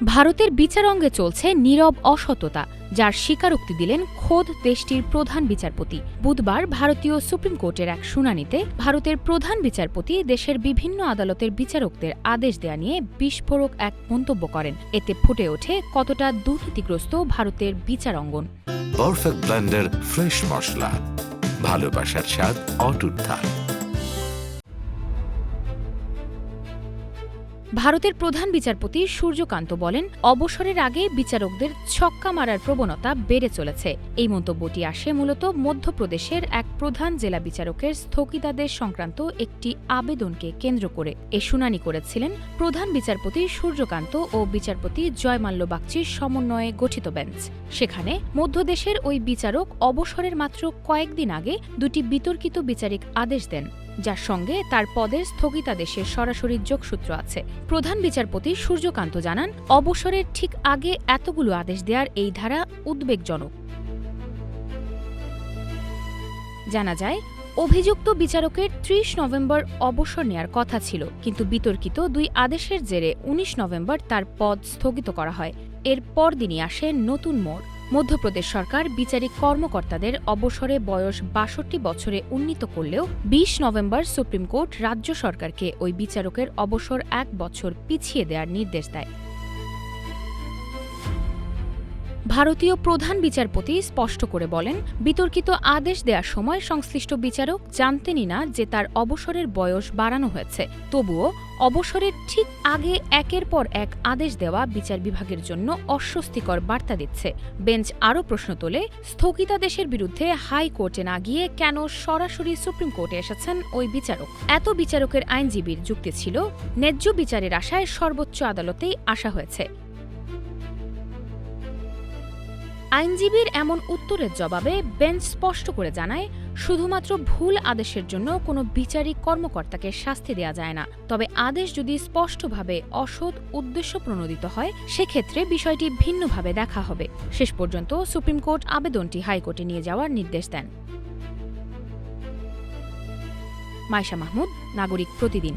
ভারতের বিচারাঙ্গে চলছে নীরব অসততা, যার স্বীকারোক্তি দিলেন খোদ দেশটির প্রধান বিচারপতি। বুধবার ভারতীয় সুপ্রিম কোর্টের এক শুনানিতে ভারতের প্রধান বিচারপতি দেশের বিভিন্ন আদালতের বিচারকদের আদেশ দেয়া নিয়ে বিস্ফোরক এক মন্তব্য করেন। এতে ফুটে ওঠে কতটা দুর্নীতিগ্রস্ত ভারতের বিচারাঙ্গন। পারফেক্ট ব্লেন্ডের ফ্রেশ মশলা, ভালোবাসার স্বাদ অটুট থাক। ভারতের প্রধান বিচারপতি সূর্যকান্ত বলেন, অবসরের আগে বিচারকদের ছক্কা মারার প্রবণতা বেড়ে চলেছে। এই মন্তব্যটি আসে মূলত মধ্যপ্রদেশের এক প্রধান জেলা বিচারকের স্থগিতাদেশ সংক্রান্ত একটি আবেদনকে কেন্দ্র করে। এ শুনানি করেছিলেন প্রধান বিচারপতি সূর্যকান্ত ও বিচারপতি জয়মাল্য বাগচির সমন্বয়ে গঠিত বেঞ্চ। সেখানে মধ্যদেশের ওই বিচারক অবসরের মাত্র কয়েকদিন আগে দুটি বিতর্কিত বিচারিক আদেশ দেন, যার সঙ্গে তার পদের স্থগিতাদেশের সরাসরি যোগসূত্র আছে। প্রধান বিচারপতি সূর্যকান্ত জানান, অবসরের ঠিক আগে এতগুলো আদেশ দেওয়ার এই ধারা উদ্বেগজনক। জানা যায়, অভিযুক্ত বিচারকের ৩০ নভেম্বর অবসর নেয়ার কথা ছিল, কিন্তু বিতর্কিত দুই আদেশের জেরে ১৯ নভেম্বর তার পদ স্থগিত করা হয়। এর পরদিনই আসে নতুন মোড়। মধ্যপ্রদেশ সরকার বিচারিক কর্মকর্তাদের অবসরে বয়স ৬২ বছরে উন্নীত করলেও ২০ নভেম্বর সুপ্রিম কোর্ট রাজ্য সরকারকে ওই বিচারকের অবসর ১ বছর পিছিয়ে দেওয়ার নির্দেশ দেয়। ভারতীয় প্রধান বিচারপতি স্পষ্ট করে বলেন, বিতর্কিত আদেশ দেওয়ার সময় সংশ্লিষ্ট বিচারক জানতেনই না যে তার অবসরের বয়স বাড়ানো হয়েছে। তবুও অবসরের ঠিক আগে একের পর এক আদেশ দেওয়া বিচার বিভাগের জন্য অস্বস্তিকর বার্তা দিচ্ছে। বেঞ্চ আরও প্রশ্ন তোলে, স্থগিতাদেশের বিরুদ্ধে হাইকোর্টে না গিয়ে কেন সরাসরি সুপ্রিম কোর্টে এসেছেন ওই বিচারক? এত বিচারকের আইনজীবীর যুক্তি ছিল, ন্যায্য বিচারের আশায় সর্বোচ্চ আদালতেই আসা হয়েছে। আইনজীবীর এমন উত্তরের জবাবে বেঞ্চ স্পষ্ট করে জানায়, শুধুমাত্র ভুল আদেশের জন্য কোনো বিচারিক কর্মকর্তাকে শাস্তি দেওয়া যায় না। তবে আদেশ যদি স্পষ্টভাবে অসৎ উদ্দেশ্য প্রণোদিত হয়, সেক্ষেত্রে বিষয়টি ভিন্নভাবে দেখা হবে। শেষ পর্যন্ত সুপ্রিম কোর্ট আবেদনটি হাইকোর্টে নিয়ে যাওয়ার নির্দেশ দেন। মাইশা মাহমুদ, নাগরিক প্রতিদিন।